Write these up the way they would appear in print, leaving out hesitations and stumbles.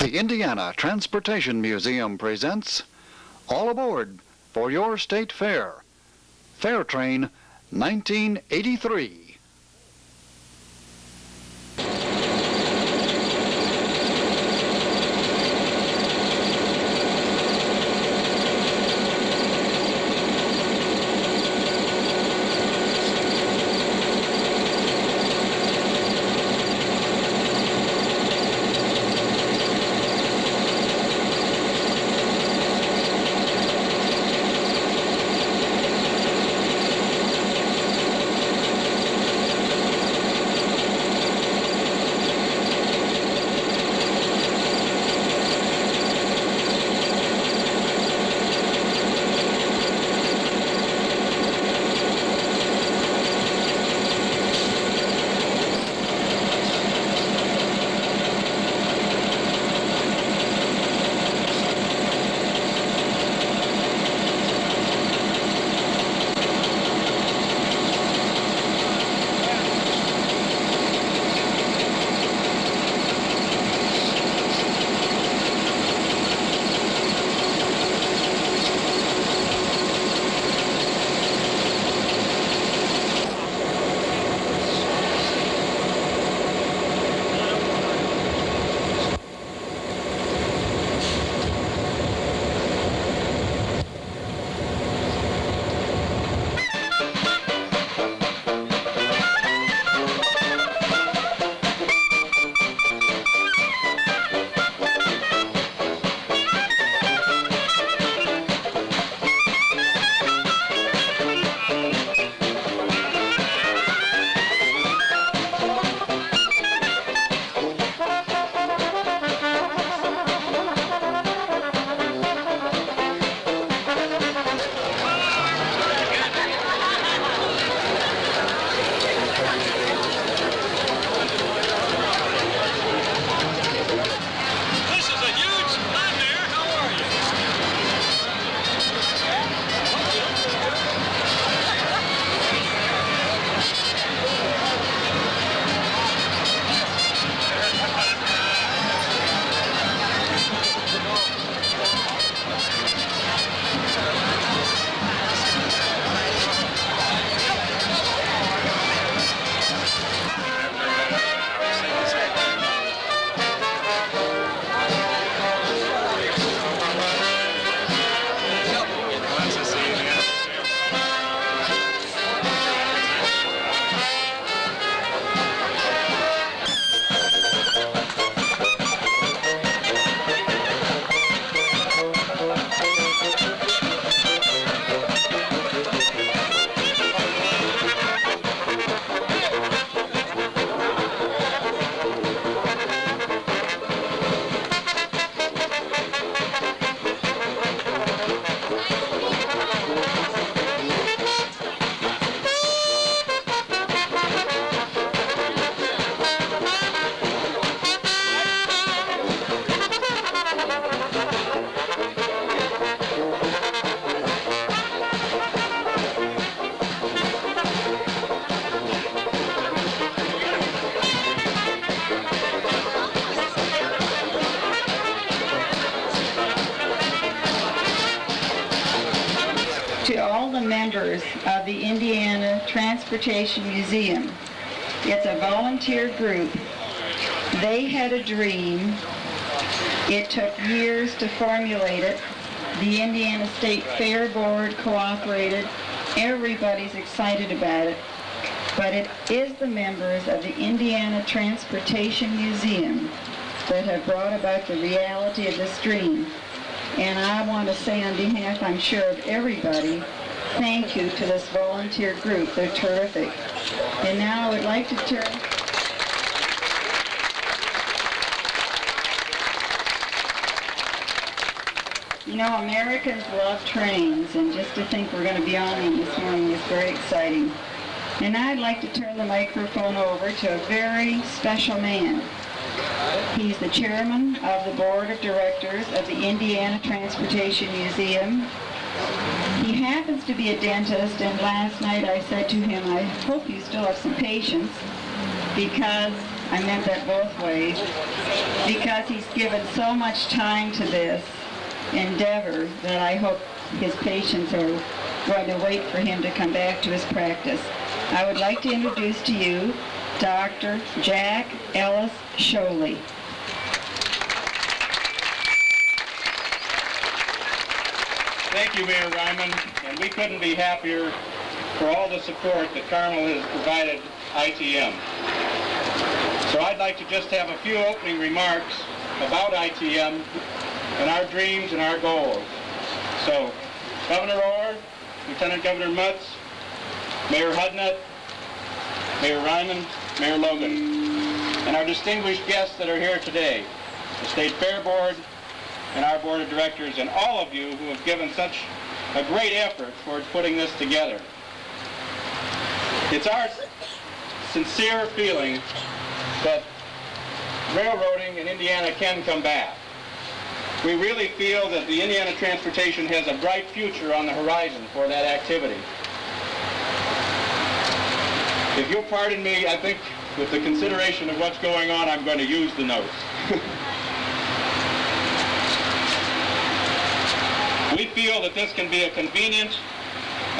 The Indiana Transportation Museum presents All Aboard for Your State Fair, FairTrain 1983. To all the members of the Indiana Transportation Museum. It's a volunteer group. They had a dream. It took years to formulate it. The Indiana State Fair Board cooperated. Everybody's excited about it. But it is the members of the Indiana Transportation Museum that have brought about the reality of this dream. And I want to say on behalf, I'm sure, of everybody, thank you to this volunteer group. They're terrific. And now I would like to turn... You know, Americans love trains, and just to think we're going to be on them this morning is very exciting. And now I'd like to turn the microphone over to a very special man. He's the chairman of the board of directors of the Indiana Transportation Museum. He happens to be a dentist, and last night I said to him, I hope you still have some patience, because I meant that both ways, because he's given so much time to this endeavor that I hope his patients are going to wait for him to come back to his practice. I would like to introduce to you Dr. Jack Ellis Sholey. Thank you, Mayor Reiman, and we couldn't be happier for all the support that Carmel has provided ITM. So I'd like to just have a few opening remarks about ITM and our dreams and our goals. So, Governor Orr, Lieutenant Governor Mutz, Mayor Hudnut, Mayor Reiman, Mayor Logan, and our distinguished guests that are here today, the State Fair Board, and our Board of Directors, and all of you who have given such a great effort towards putting this together. It's our sincere feeling that railroading in Indiana can come back. We really feel that the Indiana transportation has a bright future on the horizon for that activity. If you'll pardon me, I think with the consideration of what's going on, I'm going to use the notes. We feel that this can be a convenient,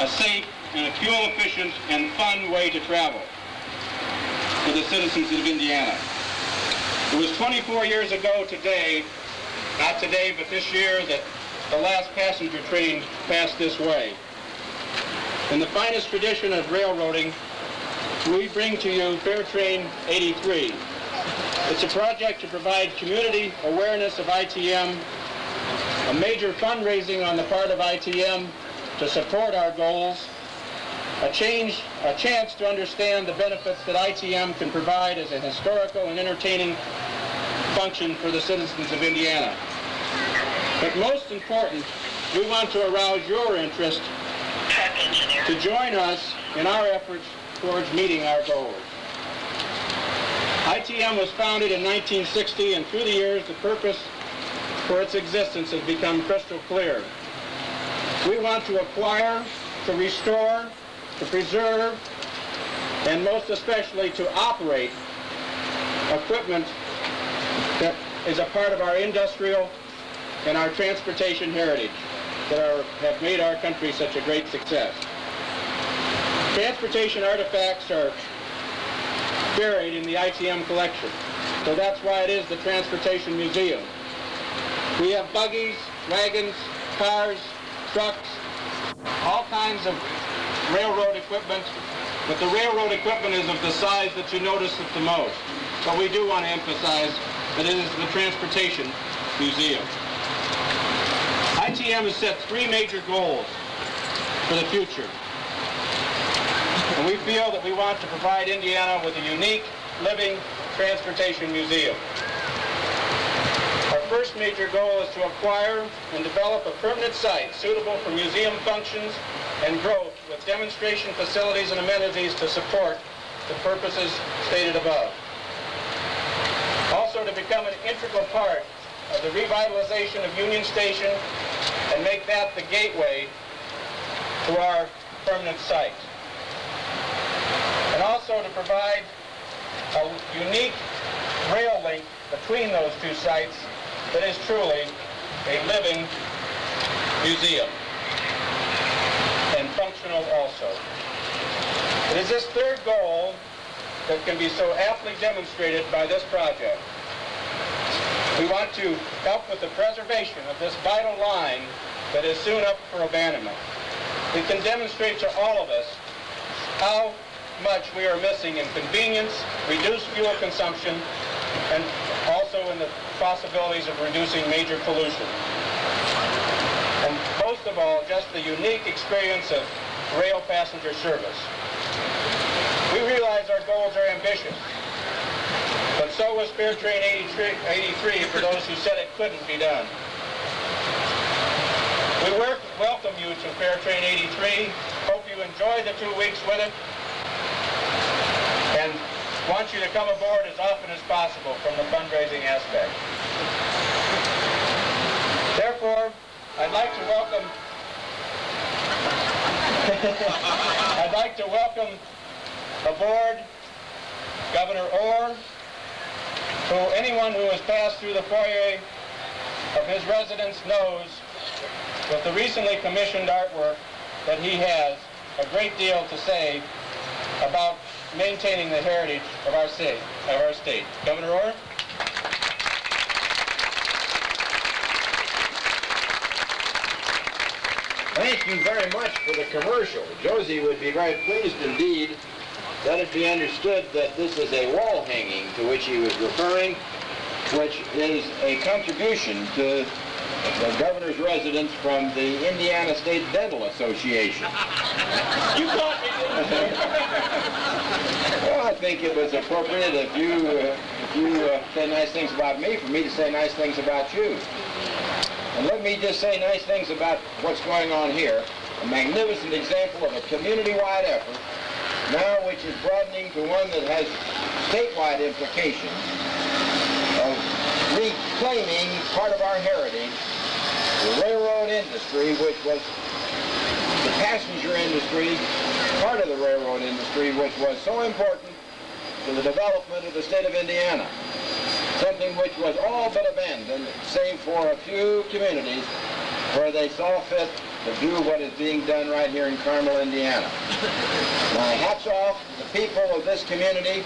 a safe, and a fuel-efficient and fun way to travel for the citizens of Indiana. It was 24 years ago today, not today, but this year, that the last passenger train passed this way. In the finest tradition of railroading, we bring to you FairTrain 83. It's a project to provide community awareness of ITM, a major fundraising on the part of ITM to support our goals, a chance to understand the benefits that ITM can provide as a historical and entertaining function for the citizens of Indiana. But most important, we want to arouse your interest to join us in our efforts towards meeting our goals. ITM was founded in 1960, and through the years, the purpose for its existence has become crystal clear. We want to acquire, to restore, to preserve, and most especially to operate equipment that is a part of our industrial and our transportation heritage that have made our country such a great success. Transportation artifacts are buried in the ITM collection, so that's why it is the Transportation Museum. We have buggies, wagons, cars, trucks, all kinds of railroad equipment, but the railroad equipment is of the size that you notice it the most. But we do want to emphasize that it is the Transportation Museum. ITM has set three major goals for the future. And we feel that we want to provide Indiana with a unique, living transportation museum. Our first major goal is to acquire and develop a permanent site suitable for museum functions and growth with demonstration facilities and amenities to support the purposes stated above. Also to become an integral part of the revitalization of Union Station and make that the gateway to our permanent site. And also to provide a unique rail link between those two sites that is truly a living museum and functional also. It is this third goal that can be so aptly demonstrated by this project. We want to help with the preservation of this vital line that is soon up for abandonment. We can demonstrate to all of us how much we are missing in convenience, reduced fuel consumption, and also in the possibilities of reducing major pollution. And most of all, just the unique experience of rail passenger service. We realize our goals are ambitious, but so was FairTrain 83 for those who said it couldn't be done. We welcome you to FairTrain 83. Hope you enjoy the 2 weeks with it, and want you to come aboard as often as possible from the fundraising aspect. Therefore, I'd like to welcome aboard Governor Orr, anyone who has passed through the foyer of his residence knows with the recently commissioned artwork that he has a great deal to say about maintaining the heritage of our state. Governor Orr? Thank you very much for the commercial. Josie would be very pleased indeed that it be understood that this is a wall hanging to which he was referring, which is a contribution to the governor's residence from the Indiana State Dental Association. You caught me, didn't you? Well, I think it was appropriate if you say nice things about me, for me to say nice things about you. And let me just say nice things about what's going on here. A magnificent example of a community-wide effort, now which is broadening to one that has statewide implications of reclaiming part of our heritage, the railroad industry, which was the passenger industry, part of the railroad industry, which was so important to the development of the state of Indiana. Something which was all but abandoned, save for a few communities where they saw fit to do what is being done right here in Carmel, Indiana. My hats off to the people of this community.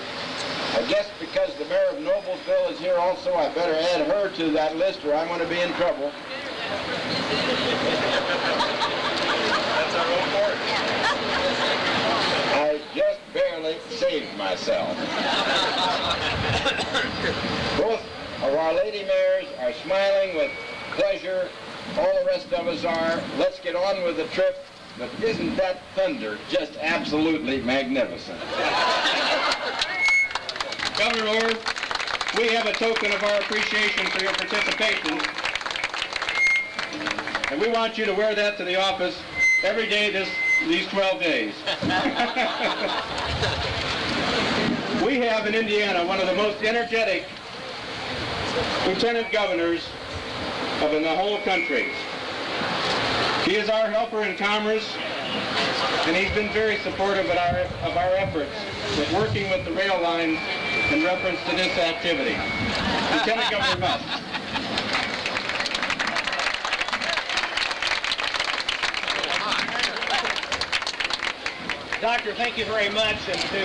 I guess because the mayor of Noblesville is here also, I better add her to that list or I'm going to be in trouble. That's our own part. I just barely saved myself. Both of our lady mayors are smiling with pleasure. All the rest of us are. Let's get on with the trip. But isn't that thunder just absolutely magnificent? Governor Orr, we have a token of our appreciation for your participation. And we want you to wear that to the office every day these 12 days. We have in Indiana one of the most energetic lieutenant governors in the whole country. He is our helper in commerce, and he's been very supportive of our efforts with working with the rail line in reference to this activity. Lieutenant Governor Mutz. Doctor, thank you very much, and to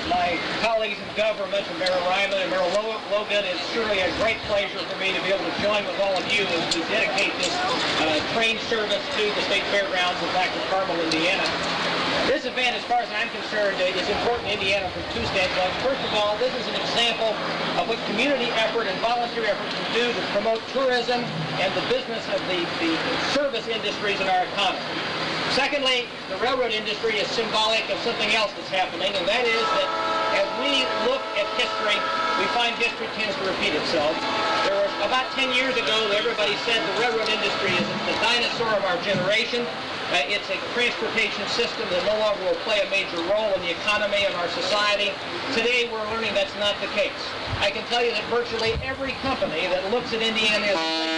my colleagues in government, and Mayor Reiman and Mayor Logan, it's surely a great pleasure for me to be able to join with all of you as we dedicate this train service to the State Fairgrounds in fact in Carmel, Indiana. This event, as far as I'm concerned, is important to Indiana from two standpoints. First of all, this is an example of what community effort and volunteer effort can do to promote tourism and the business of the service industries in our economy. Secondly, the railroad industry is symbolic of something else that's happening, and that is that as we look at history, we find history tends to repeat itself. There was about 10 years ago, everybody said the railroad industry is the dinosaur of our generation. It's a transportation system that no longer will play a major role in the economy of our society. Today, we're learning that's not the case. I can tell you that virtually every company that looks at Indiana as well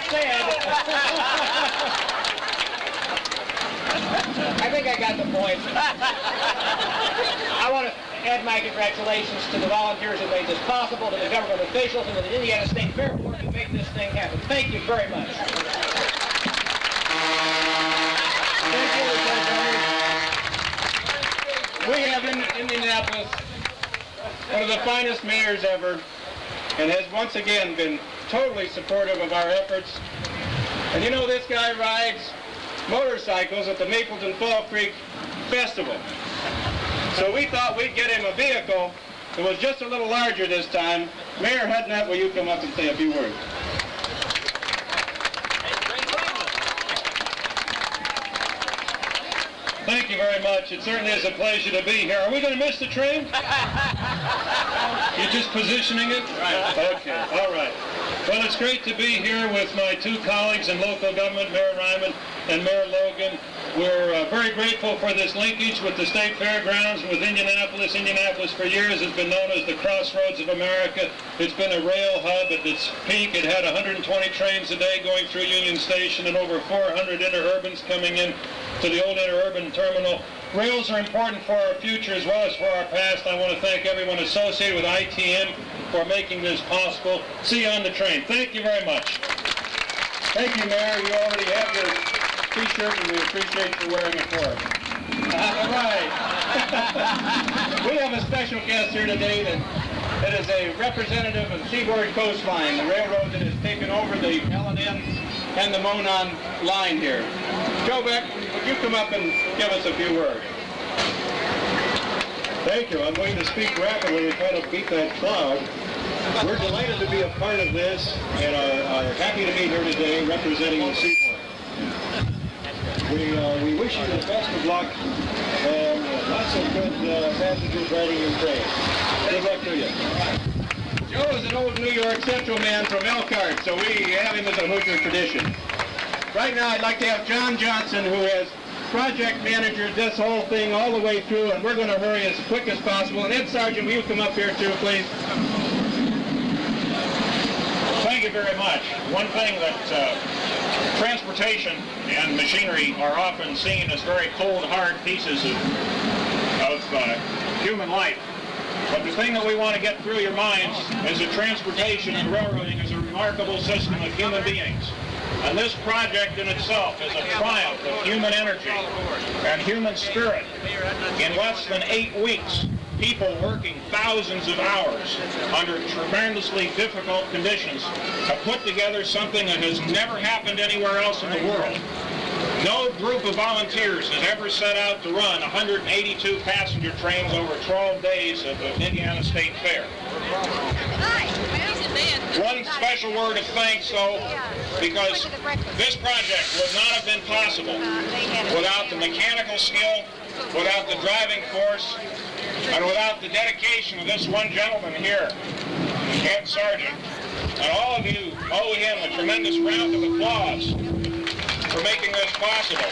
said. I think I got the point. I want to add my congratulations to the volunteers who made this possible, to the government officials, and to the Indiana State Fairgrounds who make this thing happen. Thank you very much. Thank you, Lieutenant Governor. We have in Indianapolis one of the finest mayors ever, and has once again been totally supportive of our efforts. And you know, this guy rides motorcycles at the Mapleton Fall Creek Festival. So we thought we'd get him a vehicle that was just a little larger this time. Mayor Hudnut, will you come up and say a few words? Thank you very much. It certainly is a pleasure to be here. Are we going to miss the train? You're just positioning it? Right. Okay, all right. Well, it's great to be here with my two colleagues in local government, Mayor Reiman and Mayor Logan. We're very grateful for this linkage with the State Fairgrounds and with Indianapolis. Indianapolis for years has been known as the crossroads of America. It's been a rail hub. At its peak, it had 120 trains a day going through Union Station and over 400 interurbans coming in to the old interurban terminal. Rails are important for our future as well as for our past. I want to thank everyone associated with ITM for making this possible. See you on the train. Thank you very much. Thank you, Mayor. You already have your T-shirt, and we appreciate you wearing it for us. All right. We have a special guest here today that is a representative of the Seaboard Coastline, the railroad that has taken over the L&M and the Monon line here. Joe Beck, would you come up and give us a few words? Thank you. I'm going to speak rapidly and try to beat that crowd. We're delighted to be a part of this and are happy to be here today representing the Seaboard. We wish you the best of luck and lots of good passengers riding your train. Good luck to you. Joe is an old New York Central man from Elkhart, so we have him as a Hoosier tradition. Right now I'd like to have John Johnson, who has project manager this whole thing all the way through, and we're going to hurry as quick as possible. And Ed Sargent, will you come up here too, please? Thank you very much. One thing that transportation and machinery are often seen as very cold, hard pieces of human life. But the thing that we want to get through your minds is that transportation and railroading is a remarkable system of human beings. And this project in itself is a triumph of human energy and human spirit. In less than 8 weeks, people working thousands of hours under tremendously difficult conditions have put together something that has never happened anywhere else in the world. No group of volunteers has ever set out to run 182 passenger trains over 12 days at the Indiana State Fair. One special word of thanks, though, because this project would not have been possible without the mechanical skill, without the driving force, and without the dedication of this one gentleman here, Ed Sargent. And all of you owe him a tremendous round of applause for making this possible.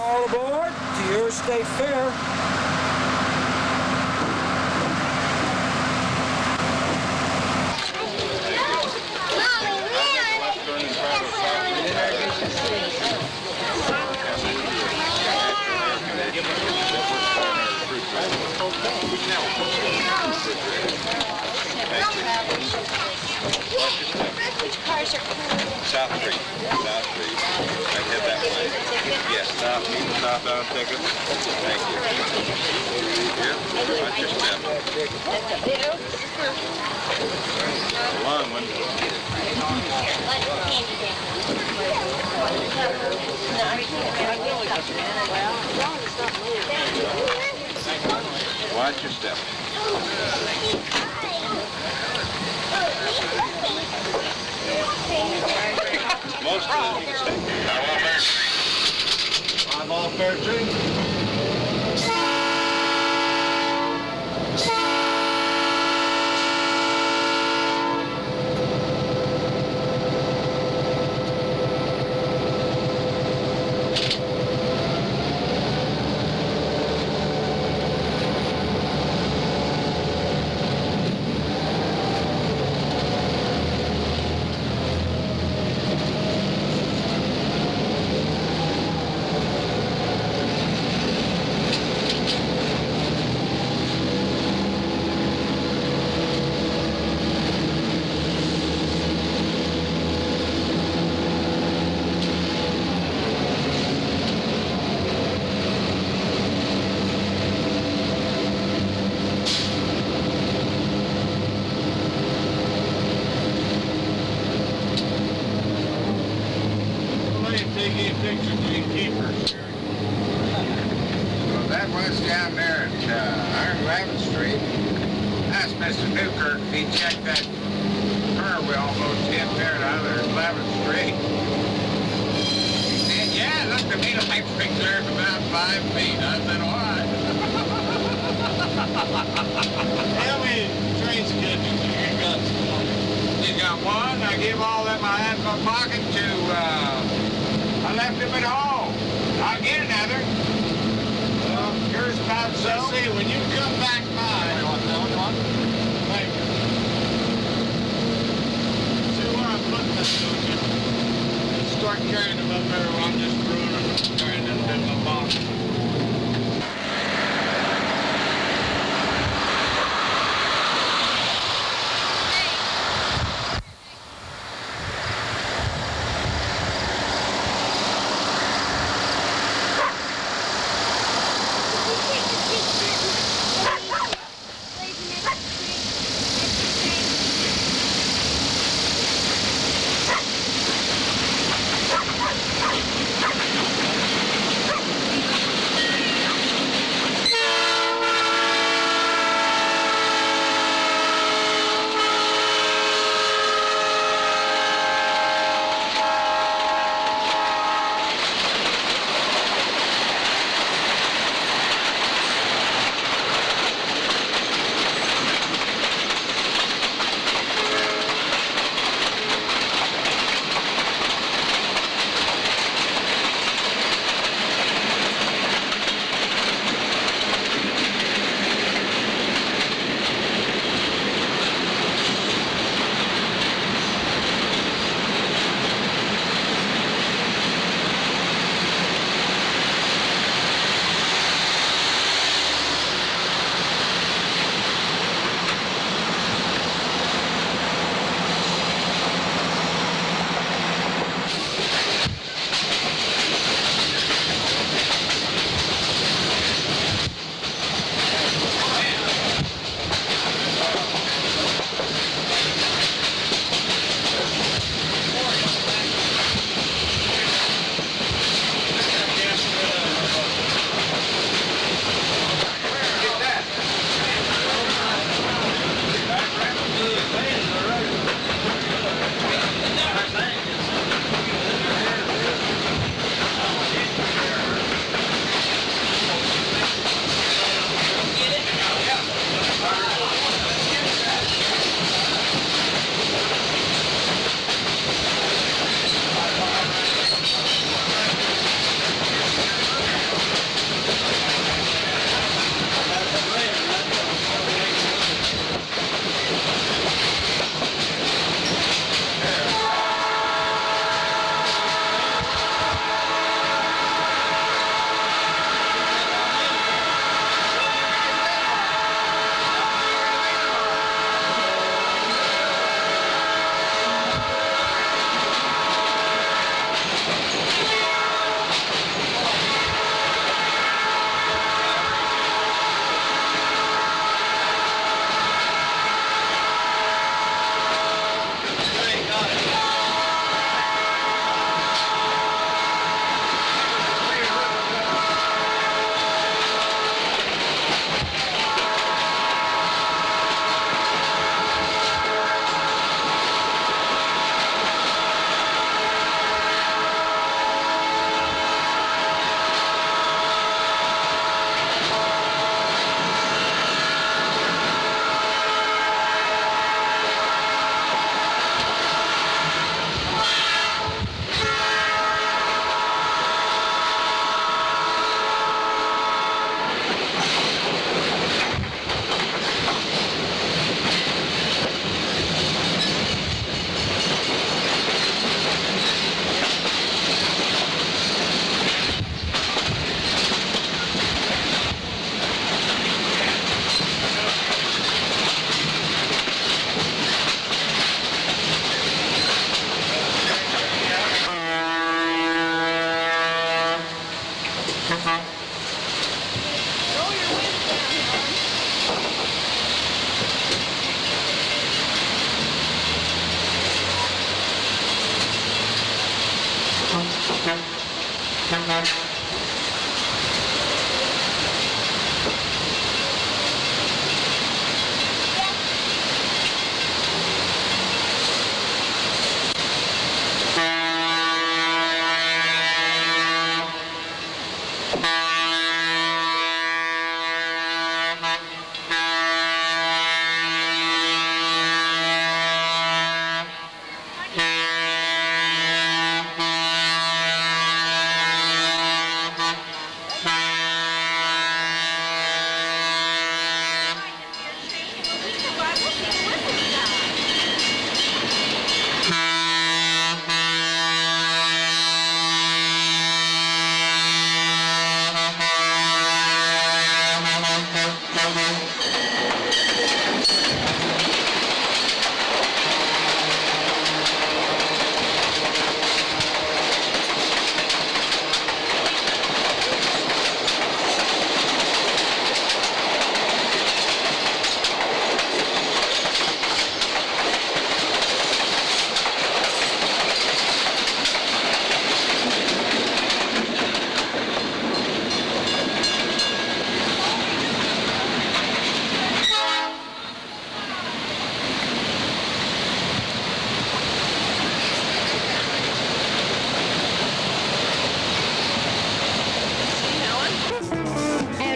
All aboard to your state fair. South Street. South Street. Right head that way. Yes, southbound ticket. Thank you. Here, watch your step. A long one. Watch your step. Most of them you can stay. I'm all FairTrain. Well, that was down there at Iron 11th Street. Asked Mr. Newkirk if he checked that curve we almost hit there at other 11th Street. He said, yeah, it looked to me like we cleared about 5 feet. I said, all right. How many train schedules have you got? He's got one. I give all them I had in my pocket to, I left them at home. I'll get another. Well, yours about so. Let's see, when you come back by. Thank you. See where I'm putting this to. Start carrying them up there while I'm just throwing them, carrying them in my box.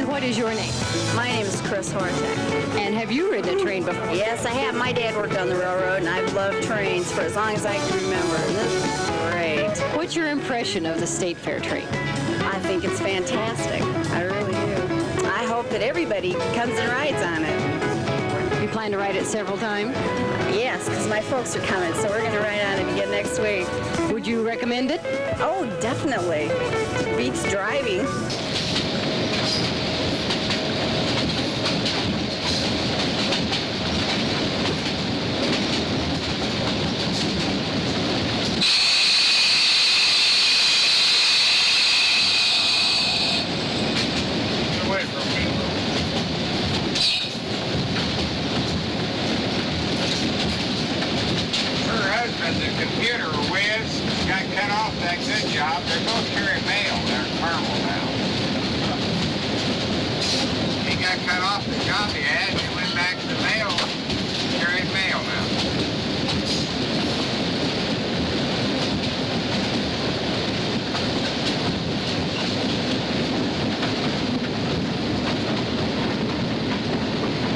What is your name? My name is Chris Hortek. And have you ridden a train before? Yes, I have. My dad worked on the railroad, and I've loved trains for as long as I can remember. And this is great. What's your impression of the State Fair train? I think it's fantastic. I really do. I hope that everybody comes and rides on it. You plan to ride it several times? Yes, because my folks are coming, so we're going to ride on it again next week. Would you recommend it? Oh, definitely. Beats driving. The computer whiz got cut off that good job. They're both carrying mail. They're in Carmel now. He got cut off the job he had. He went back to the mail, carrying mail now.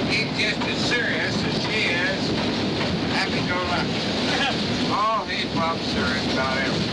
He's just as serious as she is happy-go-lucky. Oh, he's Bob serious about everything.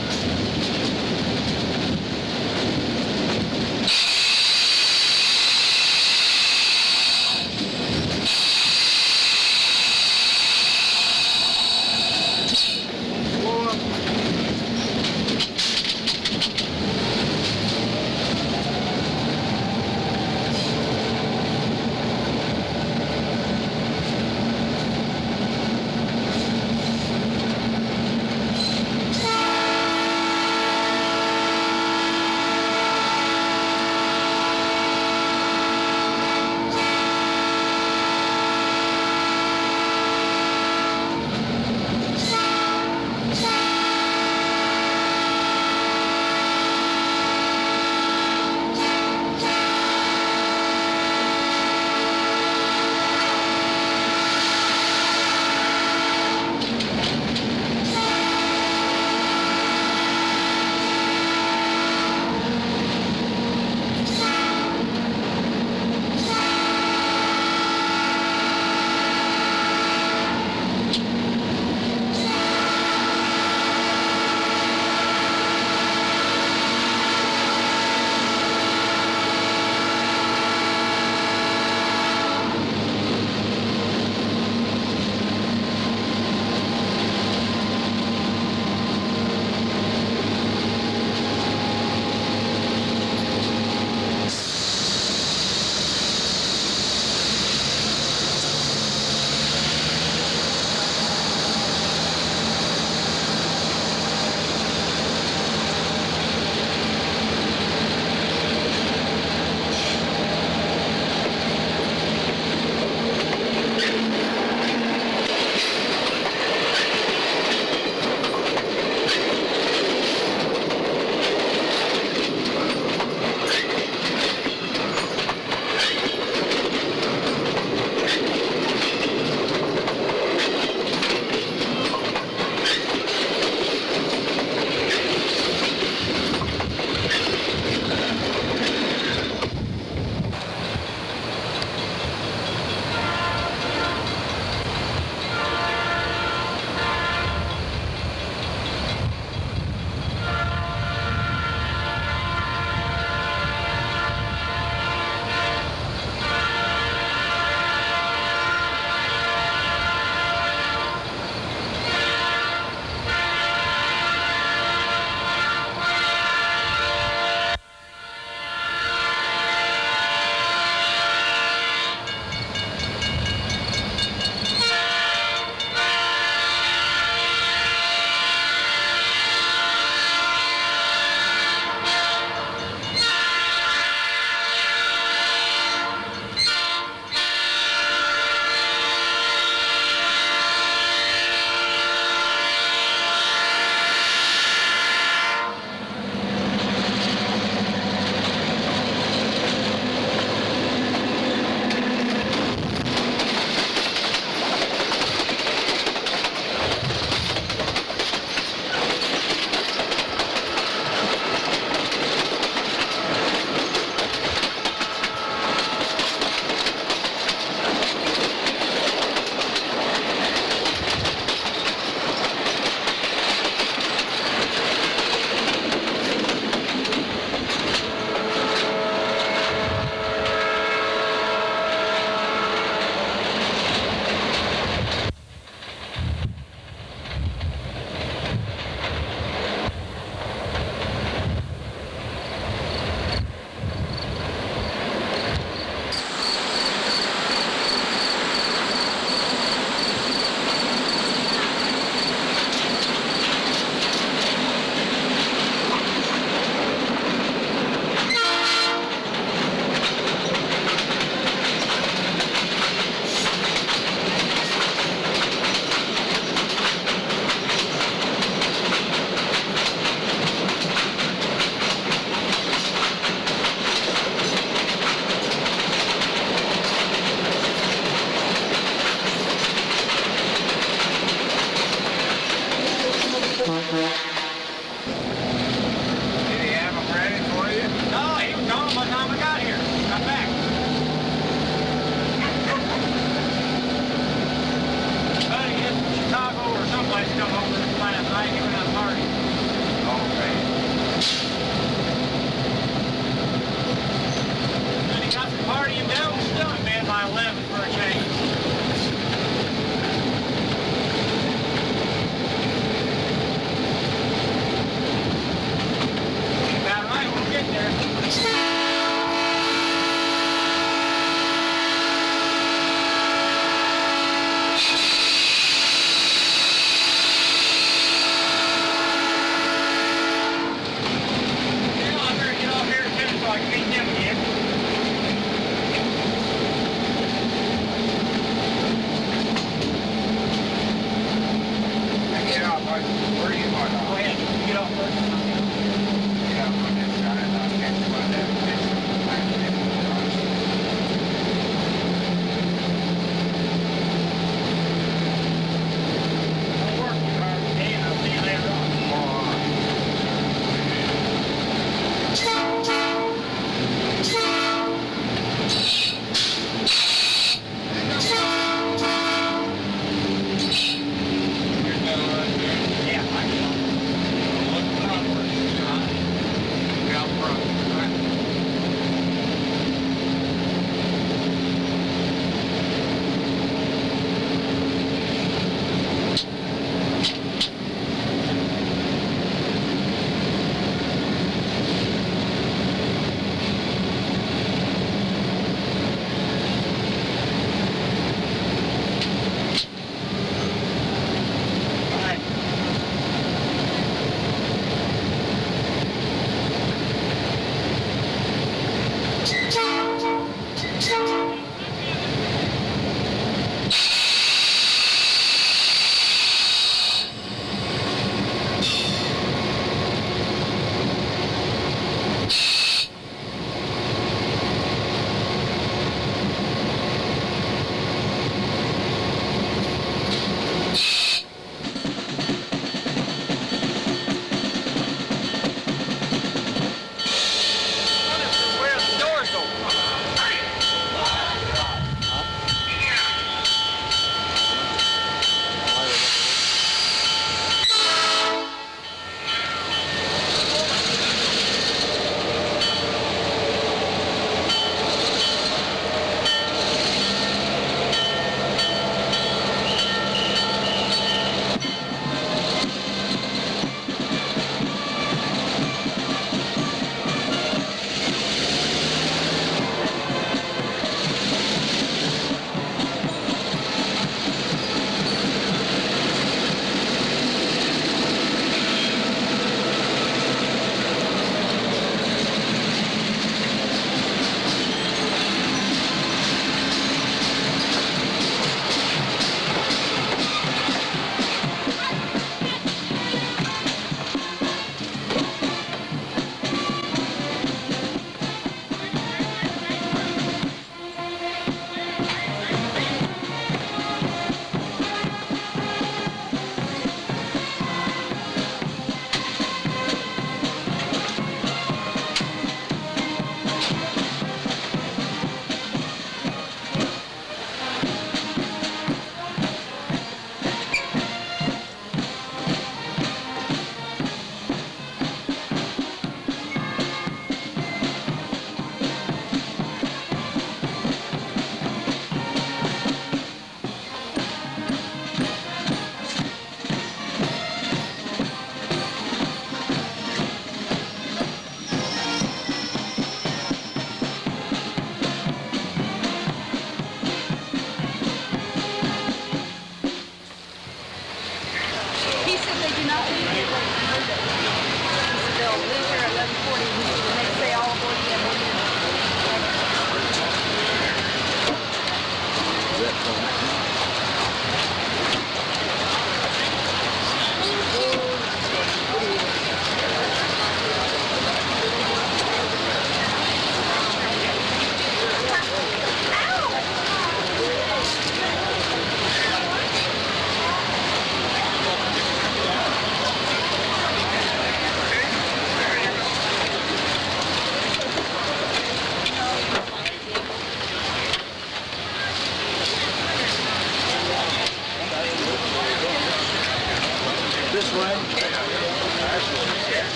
This way.